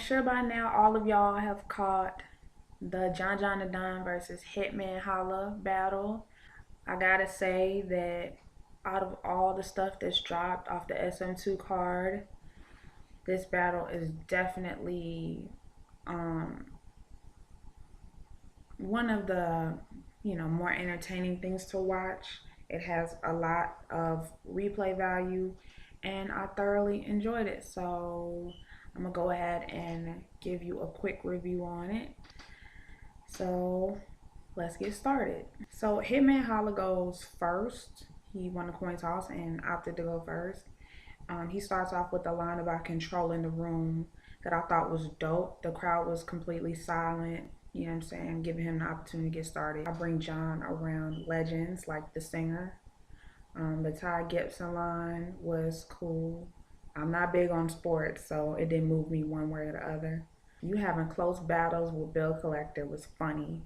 sure by now all of y'all have caught the John the Don versus Hitman Holla battle. I gotta say that out of all the stuff that's dropped off the SM2 card, this battle is definitely um, one of the more entertaining things to watch. It has a lot of replay value, and I thoroughly enjoyed it. So I'm gonna go ahead and give you a quick review on it. So let's get started. So Hitman Holla goes first. He won the coin toss and opted to go first. He starts off with a line about controlling the room that I thought was dope. The crowd was completely silent, you know what I'm saying, giving him the opportunity to get started. I bring John around legends like the singer. The Ty Gibson line was cool. I'm not big on sports, so it didn't move me one way or the other. You having close battles with Bill Collector was funny.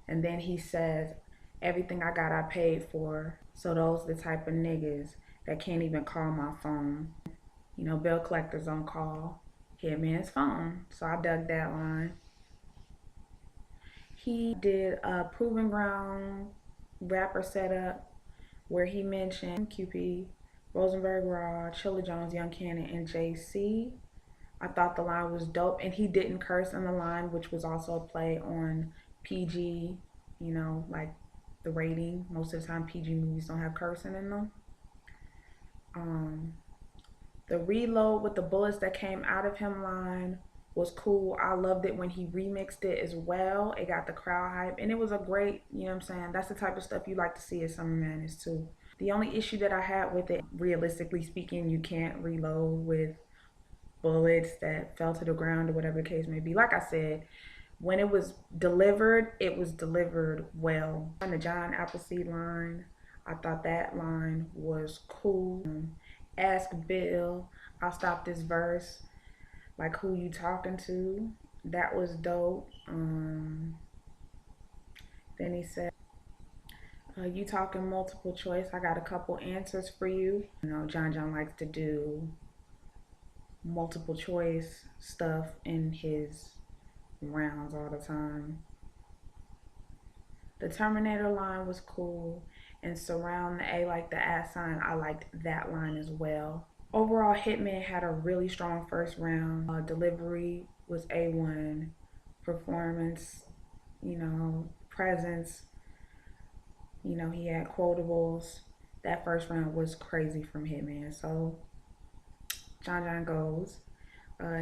And then he says, everything I got I paid for. So those the type of niggas that can't even call my phone. You know, Bill Collector's on call. Hitman's phone. So I dug that line. He did a Proving Ground rapper setup where he mentioned QP, Rosenberg Raw, Chilla Jones, Young Cannon, and JC. I thought the line was dope, and he didn't curse in the line, which was also a play on PG, like the rating. Most of the time PG movies don't have cursing in them. The reload with the bullets that came out of him line was cool. I loved it when he remixed it as well. It got the crowd hype, and it was a great, you know what I'm saying, that's the type of stuff you like to see at Summer Madness too. The only issue that I had with it, realistically speaking, you can't reload with bullets that fell to the ground or whatever the case may be. Like I said, when it was delivered well. On the John Appleseed line, I thought that line was cool. Ask Bill, I'll stop this verse. Like, who you talking to? That was dope. Then he said, you talking multiple choice. I got a couple answers for you. You know, John likes to do multiple choice stuff in his rounds all the time. The Terminator line was cool, and surround the A like the @ sign, I liked that line as well. Overall, Hitman had a really strong first round. Delivery was A1, performance, presence, he had quotables. That first round was crazy from Hitman. So John goes.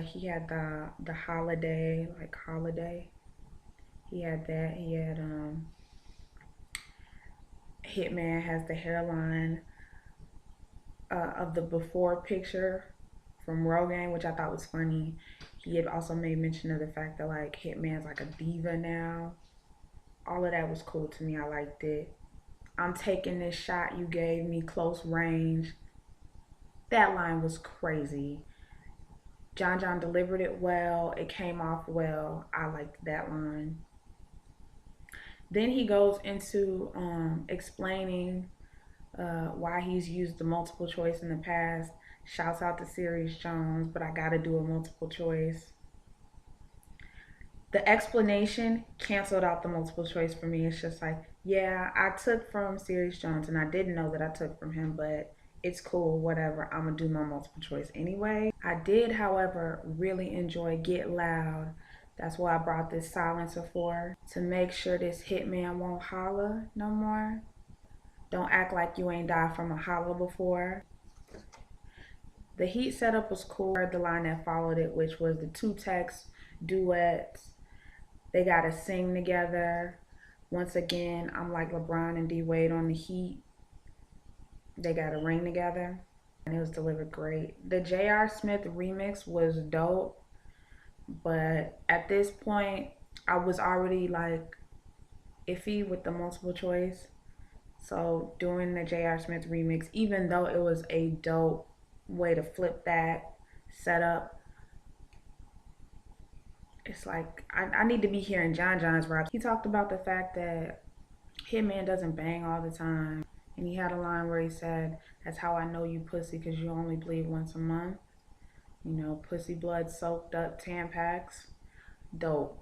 He had the holiday, like holiday. He had that. He had Hitman has the hairline of the before picture from Rogan, which I thought was funny. He had also made mention of the fact that like Hitman's like a diva now. All of that was cool to me. I liked it. I'm taking this shot you gave me close range. That line was crazy. John delivered it well. It came off well. I liked that line. Then he goes into explaining why he's used the multiple choice in the past. Shouts out to Sirius Jones, but I gotta do a multiple choice. The explanation canceled out the multiple choice for me. It's just like, yeah, I took from Sirius Jones, and I didn't know that I took from him, but it's cool, whatever. I'm gonna do my multiple choice anyway. I did, however, really enjoy Get Loud. That's why I brought this silencer for, to make sure this Hitman won't holla no more. Don't act like you ain't died from a holla before. The Heat setup was cool. The line that followed it, which was the 2 Tex duets. They gotta sing together. Once again, I'm like LeBron and D Wade on the Heat. They gotta ring together, and it was delivered great. The J.R. Smith remix was dope, but at this point, I was already like iffy with the multiple choice. So doing the J.R. Smith remix, even though it was a dope way to flip that setup, it's like I need to be hearing John's raps. He talked about the fact that Hitman doesn't bang all the time, and he had a line where he said, "That's how I know you pussy, because you only bleed once a month." You know, pussy blood soaked up Tampax. Dope.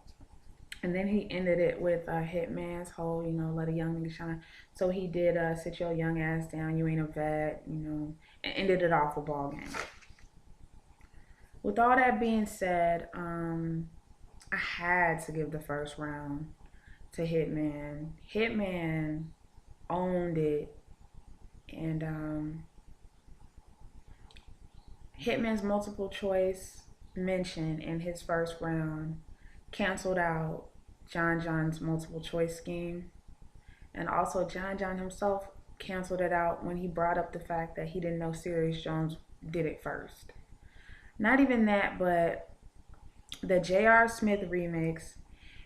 And then he ended it with Hitman's whole, you know, let a young nigga shine. So he did sit your young ass down, you ain't a vet, you know, and ended it off with ball game. With all that being said, I had to give the first round to Hitman. Hitman owned it, and Hitman's multiple choice mention in his first round canceled out John John's multiple choice scheme. And also, John John himself canceled it out when he brought up the fact that he didn't know Sirius Jones did it first. Not even that, but the J.R. Smith remix,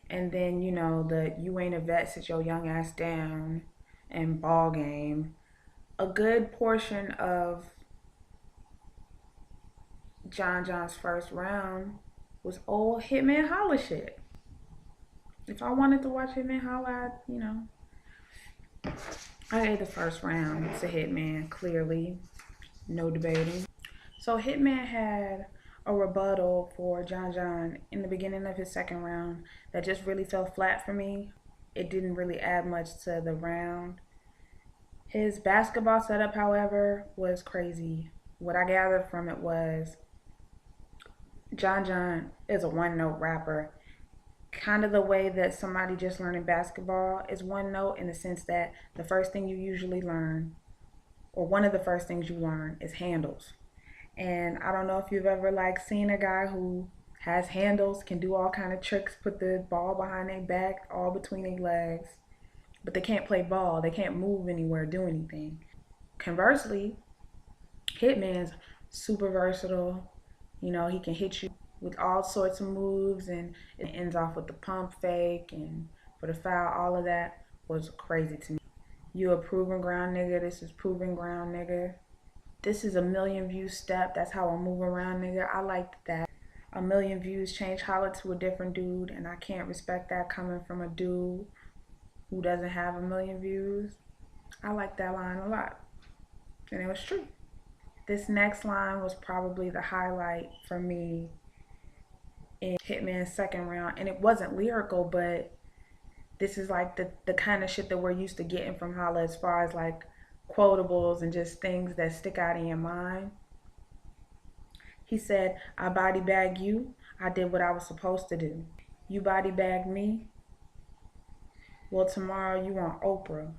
and then, you know, the You Ain't a Vet, Sit Your Young Ass Down, and Ball Game. A good portion of John John's first round was old Hitman Holla shit. If I wanted to watch Hitman Holla, you know, I gave the first round to Hitman, clearly. No debating. So Hitman had a rebuttal for John John in the beginning of his second round that just really fell flat for me. It didn't really add much to the round. His basketball setup, however, was crazy. What I gathered from it was John John is a one note rapper. Kind of the way that somebody just learning basketball is one note, in the sense that the first thing you usually learn, or one of the first things you learn, is handles. And I don't know if you've ever like seen a guy who has handles, can do all kind of tricks, put the ball behind their back, all between their legs, but they can't play ball. They can't move anywhere, do anything. Conversely, Hitman's super versatile. You know, he can hit you with all sorts of moves, and it ends off with the pump fake and for the foul. All of that was crazy to me. You a proving ground nigga. This is proving ground nigga. This is a million views step. That's how I move around nigga. I liked that. A million views change Holla to a different dude, and I can't respect that coming from a dude who doesn't have a million views. I like that line a lot, and it was true. This next line was probably the highlight for me in Hitman's second round, and it wasn't lyrical, but this is like the kind of shit that we're used to getting from Holla, as far as like quotables and just things that stick out in your mind. He said, I body bag you. I did what I was supposed to do. You body bag me. Well, tomorrow you on Oprah.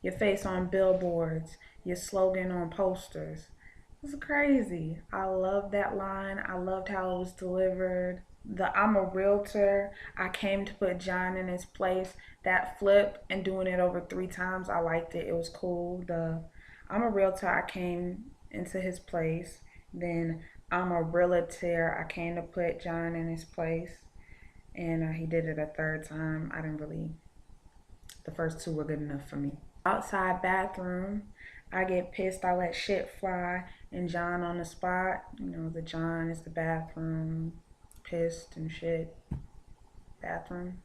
Your face on billboards. Your slogan on posters. It's crazy. I love that line. I loved how it was delivered. The I'm a realtor, I came to put John in his place. That flip and doing it over 3 times, I liked it. It was cool. The I'm a realtor, I came into his place. Then I'm a realtor, I came to put John in his place. And he did it a third time. I didn't really, the first two were good enough for me. Outside bathroom, I get pissed, I let shit fly, and John on the spot. You know, the John is the bathroom, pissed and shit. Bathroom.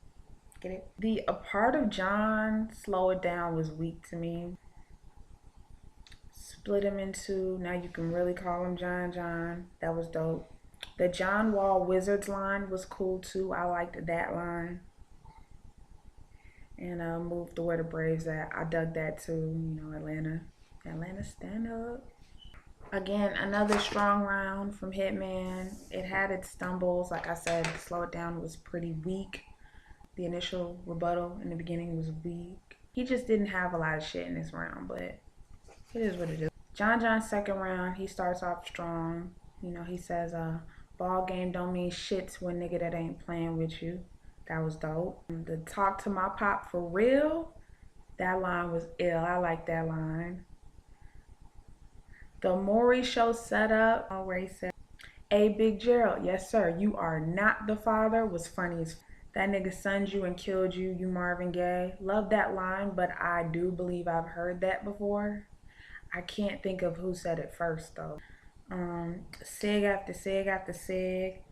Get it? The a part of John, Slow It Down, was weak to me. Split him in two. Now you can really call him John John. That was dope. The John Wall Wizards line was cool too. I liked that line. And Move to Where the Braves At. I dug that too. You know, Atlanta. Atlanta, stand up. Again, another strong round from Hitman. It had its stumbles. Like I said, Slow It Down was pretty weak. The initial rebuttal in the beginning was weak. He just didn't have a lot of shit in this round, but it is what it is. John John's second round, he starts off strong. You know, he says, ball game don't mean shit to a nigga that ain't playing with you. That was dope. The talk to my pop for real, that line was ill. I like that line. The Maury show setup, where he said, hey, Big Gerald, yes, sir, you are not the father, was funny as that nigga sunned you and killed you, you Marvin Gaye. Love that line, but I do believe I've heard that before. I can't think of who said it first, though. Sig after Sig after Sig.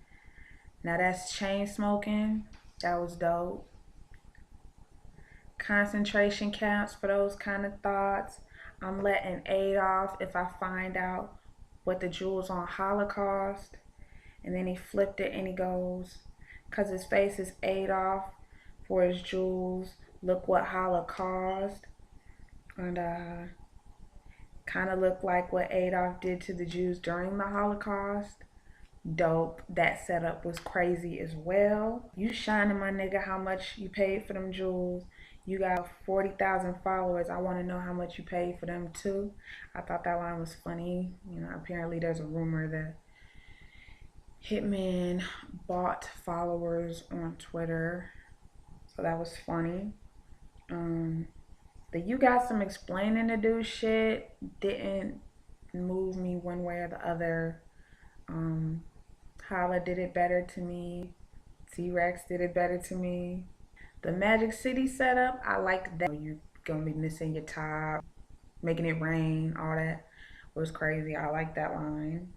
Now that's chain smoking. That was dope. Concentration camps for those kind of thoughts. I'm letting aid off if I find out what the jewels on Holocaust. And then he flipped it and he goes, "'Cause his face is Adolf for his jewels. Look what Holla caused." And kind of looked like what Adolf did to the Jews during the Holocaust. Dope. That setup was crazy as well. You shining, my nigga, how much you paid for them jewels. You got 40,000 followers. I want to know how much you paid for them too. I thought that line was funny. You know, apparently there's a rumor that Hitman bought followers on Twitter. So that was funny. The "you got some explaining to do" shit didn't move me one way or the other. Um, Holla did it better to me. T-Rex did it better to me. The Magic City setup, I liked that. You're gonna be missing your top, making it rain, all that was crazy. I like that line.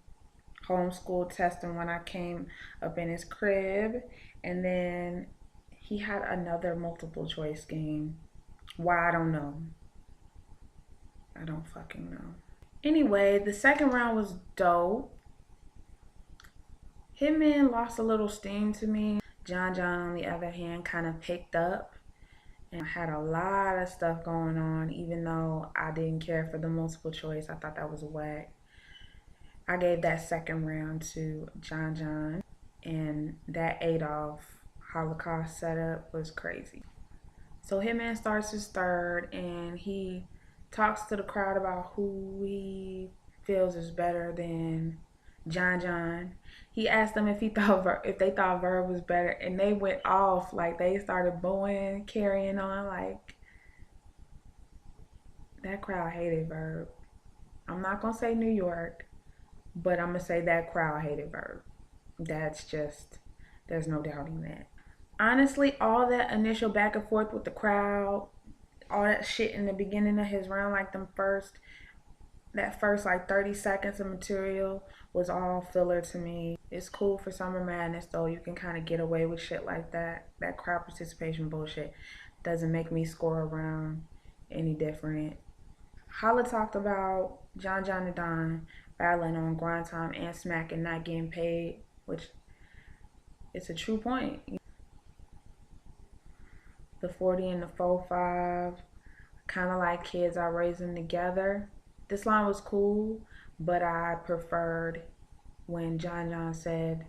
Homeschool testing when I came up in his crib, and then he had another multiple choice game. Why, I don't know. I don't fucking know. Anyway, the second round was dope. Hitman lost a little steam to me. John John, on the other hand, kind of picked up and had a lot of stuff going on, even though I didn't care for the multiple choice. I thought that was whack. I gave that second round to John John, and that Adolf Holocaust setup was crazy. So Hitman starts his third, and he talks to the crowd about who he feels is better than John John. He asked them if they thought Verb was better, and they went off. Like, they started booing, carrying on. Like, that crowd hated Verb. I'm not gonna say New York, but I'm gonna say that crowd hated Verb. That's just, there's no doubting that. Honestly, all that initial back and forth with the crowd, all that shit in the beginning of his round, like that first like 30 seconds of material was all filler to me. It's cool for Summer Madness though. You can kind of get away with shit like that. That crowd participation bullshit doesn't make me score a round any different. Holla talked about John John and Don battling on grind time and smack and not getting paid, which it's a true point. The 40 and the 4-5, kind of like kids are raising together. This line was cool, but I preferred when John John said,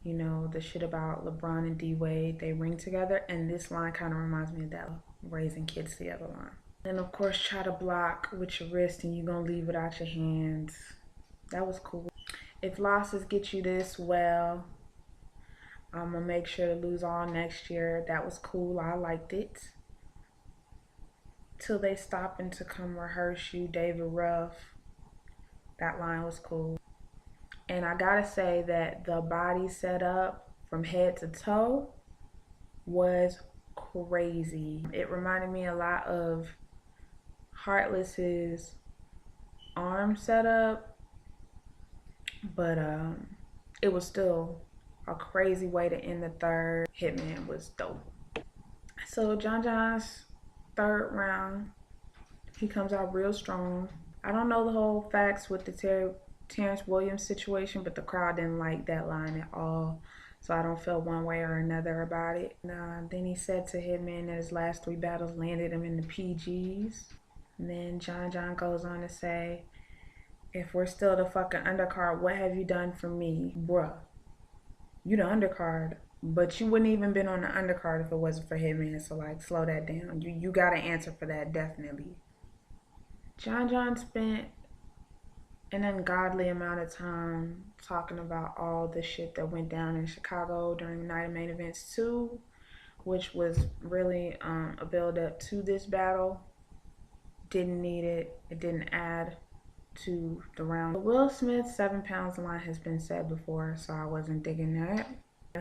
you know, the shit about LeBron and D Wade, they ring together, and this line kind of reminds me of that raising kids together line. And of course, try to block with your wrist and you're gonna leave it out your hands. That was cool. If losses get you this well, I'm gonna make sure to lose all next year. That was cool. I liked it. Till they stopping to come rehearse you, David Ruff. That line was cool. And I gotta say that the body setup from head to toe was crazy. It reminded me a lot of Heartless's arm setup, but it was still a crazy way to end the third. Hitman was dope. So John John's third round, he comes out real strong. I don't know the whole facts with the Terrence Williams situation, but the crowd didn't like that line at all. So I don't feel one way or another about it. Then he said to Hitman that his last 3 battles landed him in the PGs. And then John John goes on to say, if we're still the fucking undercard, what have you done for me? Bruh, you the undercard, but you wouldn't even been on the undercard if it wasn't for Hitman. So like, slow that down. You got to answer for that, definitely. John John spent an ungodly amount of time talking about all the shit that went down in Chicago during the night of main events 2, which was really a build up to this battle. Didn't need it. It didn't add to the round. The Will Smith 7 pounds line has been said before, so I wasn't digging that.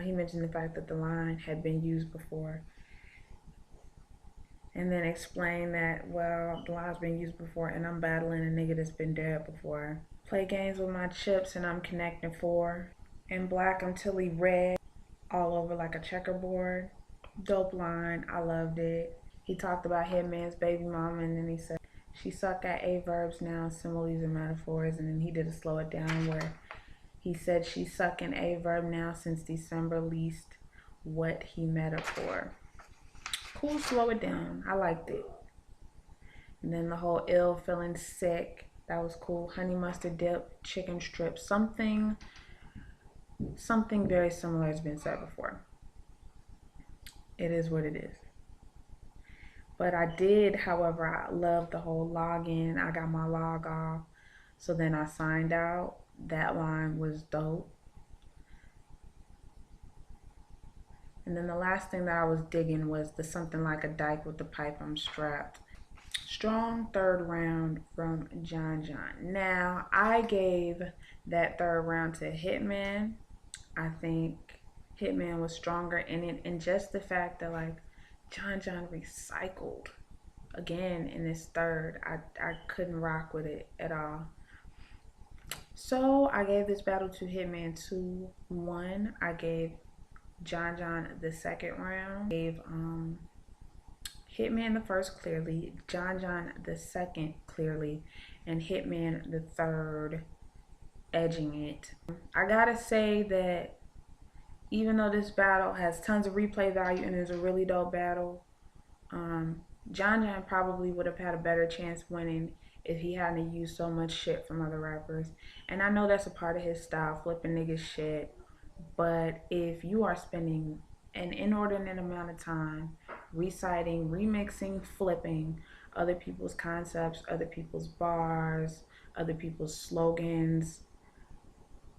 He mentioned the fact that the line had been used before, and then explained that, well, the line's been used before and I'm battling a nigga that's been dead before. Play games with my chips and I'm connecting 4. And black until he red, all over like a checkerboard. Dope line. I loved it. He talked about Hitman's baby mama, and then he said, she suck at A verbs now, similes and metaphors, and then he did a slow it down where He said she's sucking a verb now since December, least what he met her for. Cool, slow it down. I liked it. And then the whole ill, feeling sick. That was cool. Honey mustard dip, chicken strips. Something very similar has been said before. It is what it is. But I did, however, I love the whole login. I got my log off. So then I signed out. That line was dope. And then the last thing that I was digging was the something like a dyke with the pipe I'm strapped. Strong third round from John John. Now, I gave that third round to Hitman. I think Hitman was stronger in it. And just the fact that, like, John John recycled again in this third, I couldn't rock with it at all. So I gave this battle to Hitman 2-1. I gave John John the second round. Gave Hitman the first clearly, John John the second clearly, and Hitman the third edging it. I gotta say that even though this battle has tons of replay value and is a really dope battle, John John probably would have had a better chance winning if he hadn't used so much shit from other rappers. And I know that's a part of his style, flipping niggas shit. But if you are spending an inordinate amount of time reciting, remixing, flipping other people's concepts, other people's bars, other people's slogans,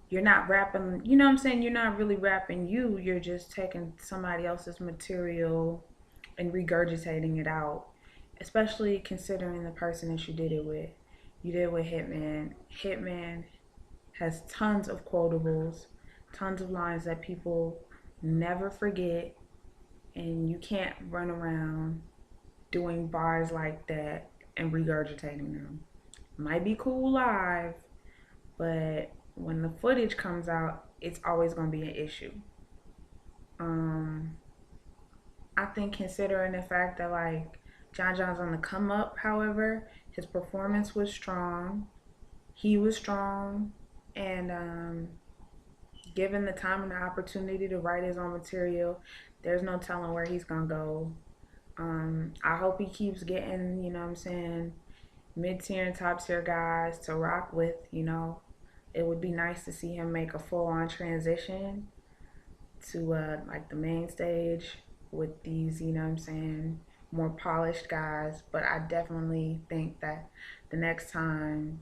you're not rapping, you know what I'm saying? You're not really rapping you. You're just taking somebody else's material and regurgitating it out, especially considering the person that you did it with. You did it with Hitman. Hitman has tons of quotables, tons of lines that people never forget, and you can't run around doing bars like that and regurgitating them. Might be cool live, but when the footage comes out, it's always going to be an issue. I think considering the fact that, like, John John's on the come up, however, his performance was strong. He was strong, and given the time and the opportunity to write his own material, there's no telling where he's gonna go. I hope he keeps getting, you know what I'm saying, mid-tier and top-tier guys to rock with. You know, it would be nice to see him make a full-on transition to like the main stage with these, you know what I'm saying, more polished guys. But I definitely think that the next time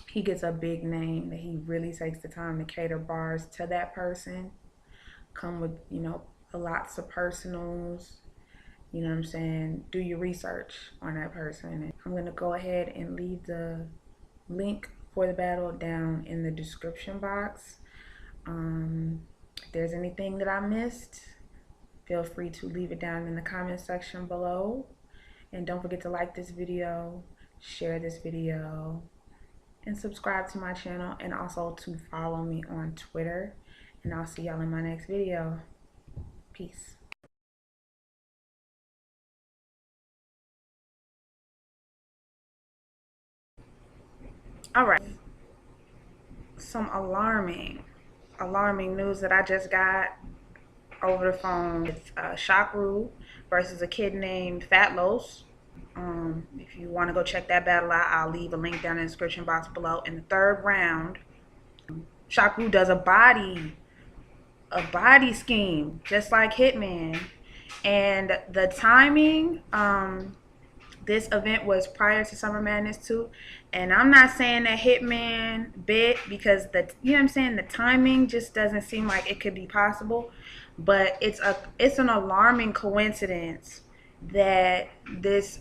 he gets a big name, that he really takes the time to cater bars to that person, come with, you know, lots of personals, you know what I'm saying, do your research on that person. And I'm going to go ahead and leave the link for the battle down in the description box. If there's anything that I missed, feel free to leave it down in the comment section below. And don't forget to like this video, share this video, and subscribe to my channel, and also to follow me on Twitter. And I'll see y'all in my next video. Peace. All right, some alarming news that I just got over the phone. It's Shakru versus a kid named Fat Los. If you want to go check that battle out, I'll leave a link down in the description box below. In the third round, Shakru does a body scheme just like Hitman, and the timing, this event was prior to Summer Madness 2, and I'm not saying that Hitman bit, because the, you know what I'm saying, the timing just doesn't seem like it could be possible. But it's an alarming coincidence that this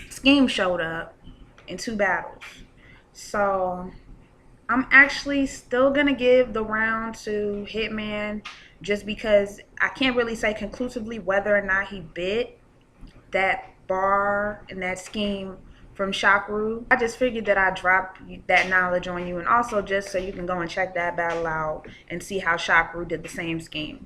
scheme showed up in 2 battles. So I'm actually still gonna give the round to Hitman, just because I can't really say conclusively whether or not he bit that bar and that scheme from Shakru. I just figured that I'd drop that knowledge on you, and also just so you can go and check that battle out and see how Shakru did the same scheme.